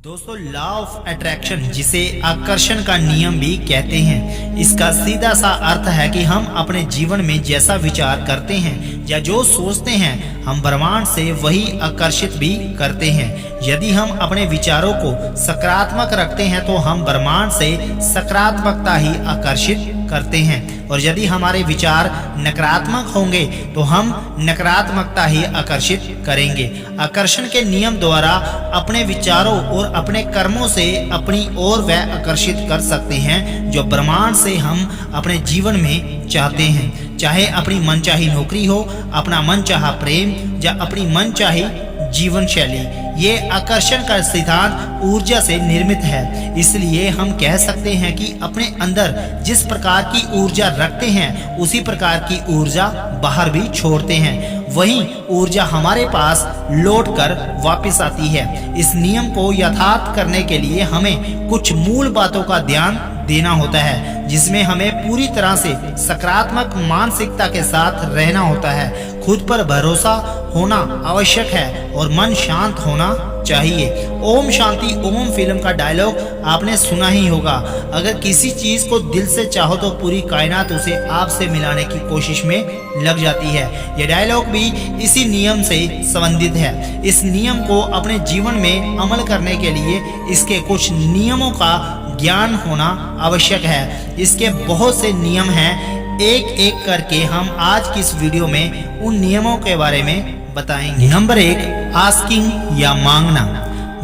दोस्तों, law of attraction, जिसे आकर्षण का नियम भी कहते हैं, इसका सीधा सा अर्थ है कि हम अपने जीवन में जैसा विचार करते हैं या जो सोचते हैं, हम ब्रह्मांड से वही आकर्षित भी करते हैं। यदि हम अपने विचारों को सकारात्मक रखते हैं तो हम ब्रह्मांड से सकारात्मकता ही आकर्षित करते हैं, और यदि हमारे विचार नकारात्मक होंगे तो हम नकारात्मकता ही आकर्षित करेंगे। आकर्षण के नियम द्वारा अपने विचारों और अपने कर्मों से अपनी ओर वह आकर्षित कर सकते हैं जो ब्रह्मांड से हम अपने जीवन में चाहते हैं। चाहे अपनी मनचाही नौकरी हो, अपना मनचाहा प्रेम या अपनी मनचाही जीवन शैली, ये आकर्षण का सिद्धांत ऊर्जा से निर्मित है। इसलिए हम कह सकते हैं कि अपने अंदर जिस प्रकार की ऊर्जा रखते हैं उसी प्रकार की ऊर्जा बाहर भी छोड़ते हैं, वही ऊर्जा हमारे पास लौट कर वापस आती है। इस नियम को यथार्थ करने के लिए हमें कुछ मूल बातों का ध्यान देना होता है, जिसमें हमें पूरी तरह से सकारात्मक मानसिकता के साथ रहना होता है। खुद पर भरोसा होना आवश्यक है और मन शांत होना चाहिए। ओम शांति ओम फिल्म का डायलॉग आपने सुना ही होगा। अगर किसी चीज को दिल से चाहो तो पूरी कायनात उसे आपसे मिलाने की कोशिश में लग जाती है। यह डायलॉग भी इसी नियम से संबंधित है। इस नियम को अपने जीवन में अमल करने के लिए इसके कुछ नियमों का ज्ञान होना आवश्यक है। इसके बहुत से नियम हैं, एक एक करके हम आज की इस वीडियो में उन नियमों के बारे में बताएंगे। नंबर 1, आस्किंग या मांगना।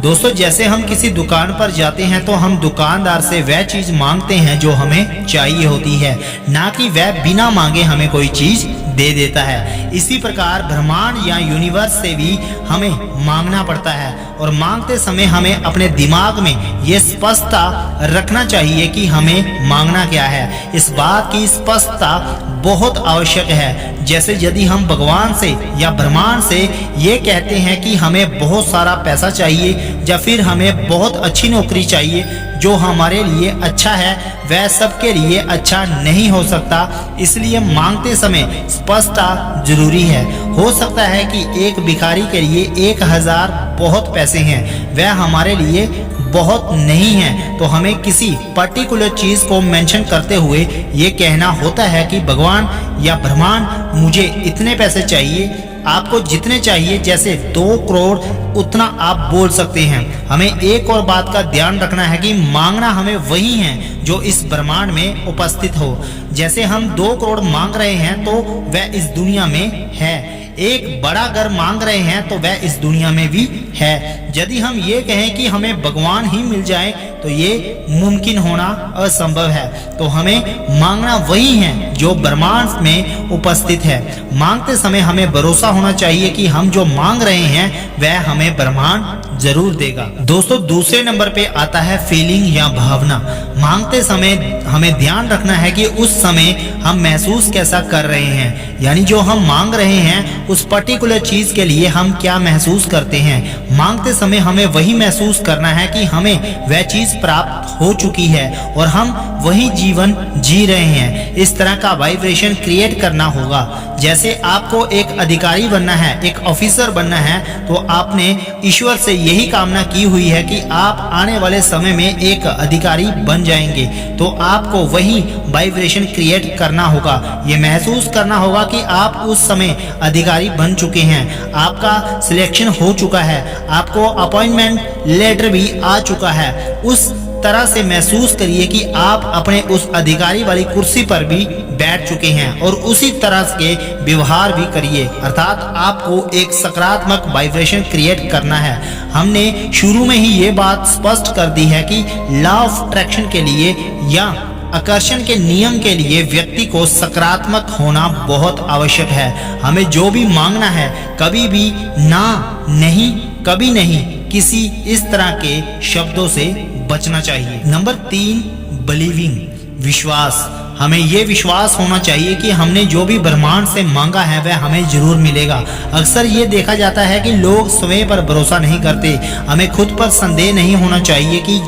दोस्तों, जैसे हम किसी दुकान पर जाते हैं तो हम दुकानदार से वह चीज मांगते हैं जो हमें चाहिए होती है, ना कि वह बिना मांगे हमें कोई चीज दे देता है। इसी प्रकार ब्रह्मांड या यूनिवर्स से भी हमें मांगना पड़ता है, और मांगते समय हमें अपने दिमाग में ये स्पष्टता रखना चाहिए कि हमें मांगना क्या है। इस बात की स्पष्टता बहुत आवश्यक है। जैसे यदि हम भगवान से या ब्रह्मांड से ये कहते हैं कि हमें बहुत सारा पैसा चाहिए या फिर हमें बहुत अच्छी नौकरी चाहिए, जो हमारे लिए अच्छा है वह सबके लिए अच्छा नहीं हो सकता। इसलिए मांगते समय स्पष्टता जरूरी है। हो सकता है कि एक भिखारी के लिए 1000 बहुत पैसे हैं, वह हमारे लिए बहुत नहीं है, तो हमें किसी पर्टिकुलर चीज को मेंशन करते हुए ये कहना होता है कि भगवान या ब्रह्मांड मुझे इतने पैसे चाहिए। आपको जितने चाहिए, जैसे 2 करोड़, उतना आप बोल सकते हैं। हमें एक और बात का ध्यान रखना है कि मांगना हमें वही है जो इस ब्रह्मांड में उपस्थित हो। जैसे हम 2 करोड़ मांग रहे हैं तो वह इस दुनिया में है। एक बड़ा घर मांग रहे हैं तो वह इस दुनिया में भी है। यदि हम ये कहें कि हमें भगवान ही मिल जाए तो ये मुमकिन होना असंभव है। तो हमें मांगना वही है जो ब्रह्मांड में उपस्थित है। मांगते समय हमें भरोसा होना चाहिए कि हम जो मांग रहे हैं वह हमें ब्रह्मांड जरूर देगा। दोस्तों, दूसरे नंबर पे आता है फीलिंग या भावना। मांगते समय हमें ध्यान रखना है कि उस समय हम महसूस कैसा कर रहे हैं, यानी जो हम मांग रहे हैं उस पर्टिकुलर चीज के लिए हम क्या महसूस करते हैं। मांगते समय हमें वही महसूस करना है कि हमें वह चीज प्राप्त हो चुकी है और हम वही जीवन जी रहे हैं। इस तरह का वाइब्रेशन क्रिएट करना होगा। जैसे आपको एक अधिकारी बनना है, एक ऑफिसर बनना है, तो आपने ईश्वर से यही कामना की हुई है कि आप आने वाले समय में एक अधिकारी बन जाएंगे, तो आपको वही वाइब्रेशन क्रिएट करना होगा। ये महसूस करना होगा कि आप उस समय अधिकारी बन चुके हैं, आपका सिलेक्शन हो चुका है, आपको अपॉइंटमेंट लेटर भी आ चुका है। उस तरह से महसूस करिए कि आप अपने उस अधिकारी वाली कुर्सी पर भी बैठ चुके हैं, और उसी तरह के व्यवहार भी करिए। अर्थात आपको एक सकारात्मक वाइब्रेशन क्रिएट करना है। हमने शुरू में ही ये बात स्पष्ट कर दी है कि लॉ ऑफ अट्रैक्शन के लिए या आकर्षण के नियम के लिए व्यक्ति को सकारात्मक होना बहुत आवश्यक है। हमें जो भी मांगना है, कभी भी ना, नहीं, कभी नहीं, किसी इस तरह के शब्दों से बचना चाहिए। नंबर 3, बिलीविंग, विश्वास। हमें ये विश्वास होना चाहिए कि हमने जो भी ब्रह्मांड से मांगा है वह हमें जरूर मिलेगा। अक्सर ये देखा जाता है कि लोग स्वयं पर भरोसा नहीं करते। हमें खुद पर संदेह नहीं होना चाहिए कि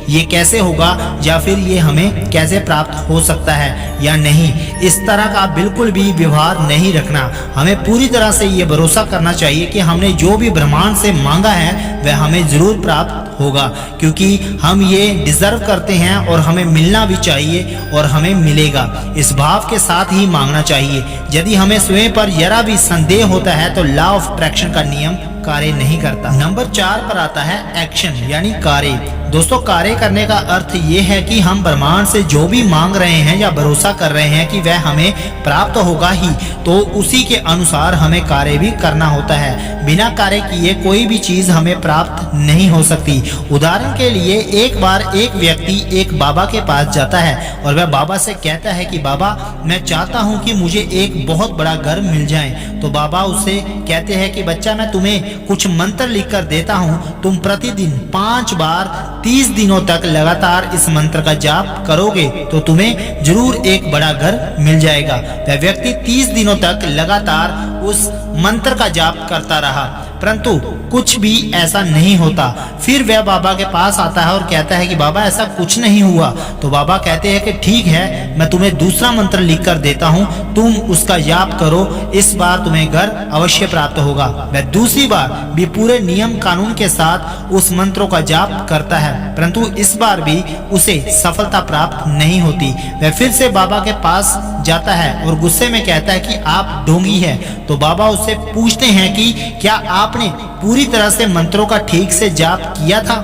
ये कैसे होगा या फिर ये हमें कैसे प्राप्त हो सकता है या नहीं। इस तरह का बिल्कुल भी व्यवहार नहीं रखना। हमें पूरी तरह से ये भरोसा करना चाहिए कि हमने जो भी ब्रह्मांड से मांगा है वह हमें जरूर प्राप्त होगा, क्योंकि हम ये डिजर्व करते हैं और हमें मिलना भी चाहिए और हमें मिलेगा। इस भाव के साथ ही मांगना चाहिए। यदि हमें स्वयं पर जरा भी संदेह होता है तो लॉ ऑफ अट्रैक्शन का नियम कार्य नहीं करता। नंबर 4 पर आता है एक्शन यानी कार्य। दोस्तों, कार्य करने का अर्थ ये है कि हम ब्रह्मांड से जो भी मांग रहे हैं या भरोसा कर रहे हैं कि वह हमें प्राप्त होगा ही, तो उसी के अनुसार हमें कार्य भी करना होता है। बिना कार्य किए कोई भी चीज हमें प्राप्त नहीं हो सकती। उदाहरण के लिए, एक बार एक व्यक्ति एक बाबा के पास जाता है और वह बाबा से कहता है कि बाबा, मैं चाहता हूँ कि मुझे एक बहुत बड़ा घर मिल जाए। तो बाबा उससे कहते हैं कि बच्चा, मैं तुम्हें कुछ मंत्र लिखकर देता हूँ, तुम प्रतिदिन 5 बार 30 दिनों तक लगातार इस मंत्र का जाप करोगे तो तुम्हें जरूर एक बड़ा घर मिल जाएगा। वह व्यक्ति 30 दिनों तक लगातार उस मंत्र का जाप करता रहा, परंतु कुछ भी ऐसा नहीं होता। फिर वह बाबा के पास आता है और कहता है कि बाबा, ऐसा कुछ नहीं हुआ। तो बाबा कहते हैं कि ठीक है, मैं तुम्हें दूसरा मंत्र लिखकर देता हूँ, तुम उसका जाप करो, इस बार तुम्हें घर अवश्य प्राप्त होगा। वह दूसरी बार भी पूरे नियम कानून के साथ उस मंत्रों का जाप करता है, परंतु इस बार भी उसे सफलता प्राप्त नहीं होती। वह फिर से बाबा के पास जाता है और गुस्से में कहता है कि आप ढोंगी है। तो बाबा उससे पूछते हैं कि क्या आपने पूरी तरह से मंत्रों का ठीक से जाप किया था?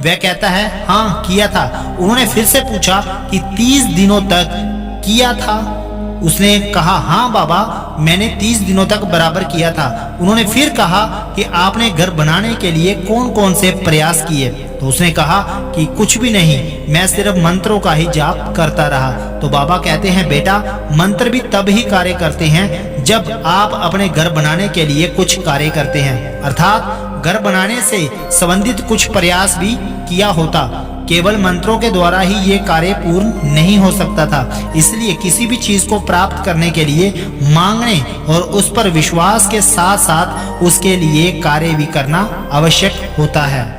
वह कहता है हाँ, किया था। उन्होंने फिर से पूछा कि 30 दिनों तक किया था? उसने कहा हाँ बाबा, मैंने 30 दिनों तक बराबर किया था। उन्होंने फिर कहा कि आपने घर बनाने के लिए कौन कौन से प्रयास किए? तो उसने कहा कि कुछ भी नहीं, मैं सिर्फ मंत्रों का ही जाप करता रहा। तो बाबा कहते हैं बेटा, मंत्र भी तब ही कार्य करते हैं जब आप अपने घर बनाने के लिए कुछ कार्य करते हैं, अर्थात घर बनाने से संबंधित कुछ प्रयास भी किया होता। केवल मंत्रों के द्वारा ही ये कार्य पूर्ण नहीं हो सकता था। इसलिए किसी भी चीज को प्राप्त करने के लिए मांगने और उस पर विश्वास के साथ साथ उसके लिए कार्य भी करना आवश्यक होता है।